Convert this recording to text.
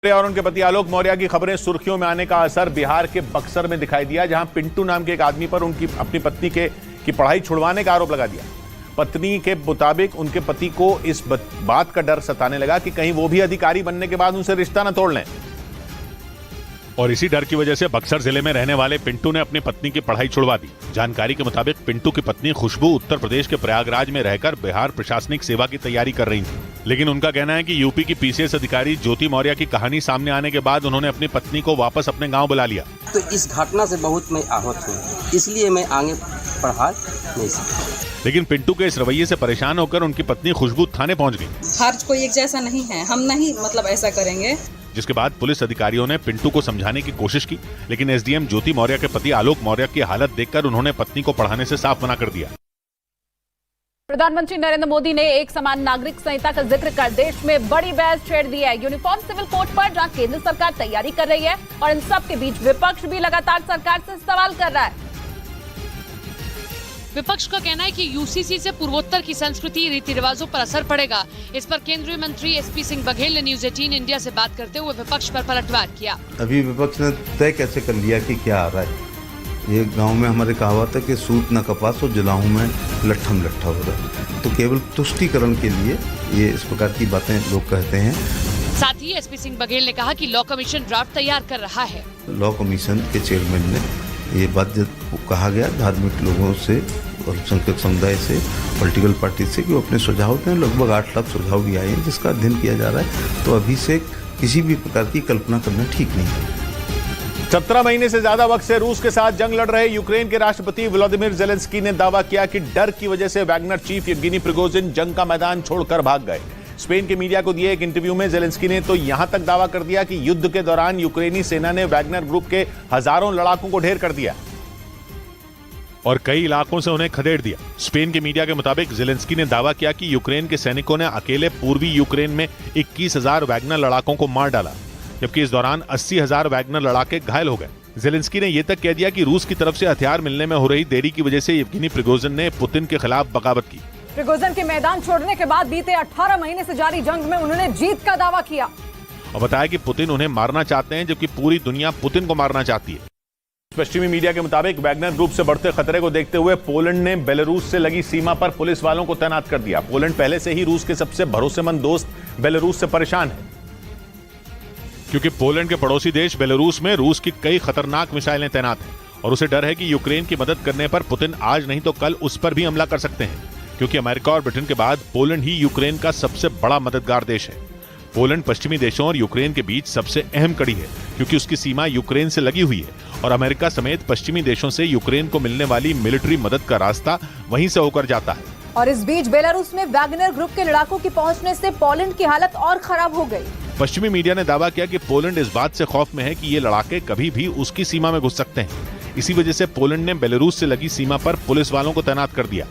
और उनके पति आलोक मौर्य की खबरें सुर्खियों में आने का असर बिहार के बक्सर में दिखाई दिया, जहां पिंटू नाम के एक आदमी पर उनकी अपनी पत्नी की पढ़ाई छुड़वाने का आरोप लगा दिया। पत्नी के मुताबिक उनके पति को इस बात का डर सताने लगा कि कहीं वो भी अधिकारी बनने के बाद उनसे रिश्ता न तोड़ लें, और इसी डर की वजह से बक्सर जिले में रहने वाले पिंटू ने अपनी पत्नी की पढ़ाई छुड़वा दी। जानकारी के मुताबिक पिंटू की पत्नी खुशबू उत्तर प्रदेश के प्रयागराज में रहकर बिहार प्रशासनिक सेवा की तैयारी कर रही थी, लेकिन उनका कहना है कि यूपी की पीसीएस अधिकारी ज्योति मौर्य की कहानी सामने आने के बाद उन्होंने अपनी पत्नी को वापस अपने गाँव बुला लिया। तो इस घटना से बहुत मैं आहत हूँ, इसलिए मैं आगे पढ़ा नहीं सकता। लेकिन पिंटू के इस रवैये से परेशान होकर उनकी पत्नी खुशबू थाने पहुंच गई। हर कोई एक जैसा नहीं है, हम नहीं ऐसा करेंगे। जिसके बाद पुलिस अधिकारियों ने पिंटू को समझाने की कोशिश की, लेकिन एसडीएम ज्योति मौर्य के पति आलोक मौर्य की हालत देखकर उन्होंने पत्नी को पढ़ाने से साफ मना कर दिया। प्रधानमंत्री नरेंद्र मोदी ने एक समान नागरिक संहिता का जिक्र कर देश में बड़ी बहस छेड़ दी है। यूनिफॉर्म सिविल कोड पर जहां केंद्र सरकार तैयारी कर रही है और इन सब के बीच विपक्ष भी लगातार सरकार से सवाल कर रहा है। विपक्ष का कहना है कि यूसीसी से पूर्वोत्तर की संस्कृति रीति रिवाजों पर असर पड़ेगा। इस पर केंद्रीय मंत्री एसपी सिंह बघेल ने न्यूज 18 इंडिया से बात करते हुए विपक्ष पर पलटवार किया। अभी विपक्ष ने तय कैसे कर लिया कि क्या आ रहा है। ये गांव में हमारे कहावत है कि सूत न कपास और जलाऊं में लट्ठम लट्ठा हो रहा है, तो केवल तुष्टीकरण के लिए ये इस प्रकार की बातें लोग कहते हैं। साथ ही एसपी सिंह बघेल ने कहा कि लॉ कमीशन ड्राफ्ट तैयार कर रहा है। लॉ कमीशन के चेयरमैन ने ये बात जब कहा गया धार्मिक लोगों से, अल्पसंख्यक समुदाय से, पॉलिटिकल पार्टी से कि वो अपने सुझाव दें। लगभग 8 लाख सुझाव भी आए हैं जिसका अध्ययन किया जा रहा है, तो अभी से किसी भी प्रकार की कल्पना करना ठीक नहीं है। 17 महीने से ज्यादा वक्त से रूस के साथ जंग लड़ रहे यूक्रेन के राष्ट्रपति व्लादिमीर जेलेंस्की ने दावा किया कि डर की वजह से वैगनर चीफ येवगेनी प्रिगोजिन जंग का मैदान छोड़कर भाग गए। स्पेन के मीडिया को दिए एक इंटरव्यू में जेलेंस्की ने तो यहां तक दावा कर दिया कि युद्ध के दौरान यूक्रेनी सेना ने वैगनर ग्रुप के हजारों लड़ाकों को ढेर कर दिया और कई इलाकों से उन्हें खदेड़ दिया। स्पेन के मीडिया के मुताबिक जेलेंस्की ने दावा किया कि यूक्रेन के सैनिकों ने अकेले पूर्वी यूक्रेन में 21,000 वैगनर लड़ाकों को मार डाला, जबकि इस दौरान 80,000 वैगनर लड़ाके घायल हो गए। जेलेंस्की ने यह तक कह दिया कि रूस की तरफ से हथियार मिलने में हो रही देरी की वजह से येवगेनी प्रिगोजिन ने पुतिन के खिलाफ बगावत की। प्रिगोजिन के मैदान छोड़ने के बाद बीते 18 महीने से जारी जंग में उन्होंने जीत का दावा किया और बताया कि पुतिन उन्हें मारना चाहते हैं, जबकि पूरी दुनिया पुतिन को मारना चाहती है। पश्चिमी मीडिया के मुताबिक वैगनर ग्रुप से बढ़ते खतरे को देखते हुए पोलैंड ने बेलारूस से लगी सीमा पर पुलिस वालों को तैनात कर दिया। पोलैंड पहले से ही रूस के सबसे भरोसेमंद दोस्त बेलारूस से परेशान है, क्योंकि पोलैंड के पड़ोसी देश बेलारूस में रूस की कई खतरनाक मिसाइलें तैनात हैं और उसे डर है कि यूक्रेन की मदद करने पर पुतिन आज नहीं तो कल उस पर भी हमला कर सकते हैं, क्योंकि अमेरिका और ब्रिटेन के बाद पोलैंड ही यूक्रेन का सबसे बड़ा मददगार देश है। पोलैंड पश्चिमी देशों और यूक्रेन के बीच सबसे अहम कड़ी है, क्योंकि उसकी सीमा यूक्रेन से लगी हुई है और अमेरिका समेत पश्चिमी देशों से यूक्रेन को मिलने वाली मिलिट्री मदद का रास्ता वहीं से होकर जाता है। और इस बीच बेलारूस में वैगनर ग्रुप के लड़ाकों की पहुंचने से पोलैंड की हालत और खराब हो गई। पश्चिमी मीडिया ने दावा किया कि पोलैंड इस बात से खौफ में है कि ये लड़ाके कभी भी उसकी सीमा में घुस सकते हैं। इसी वजह से पोलैंड ने बेलारूस से लगी सीमा पर पुलिस वालों को तैनात कर दिया।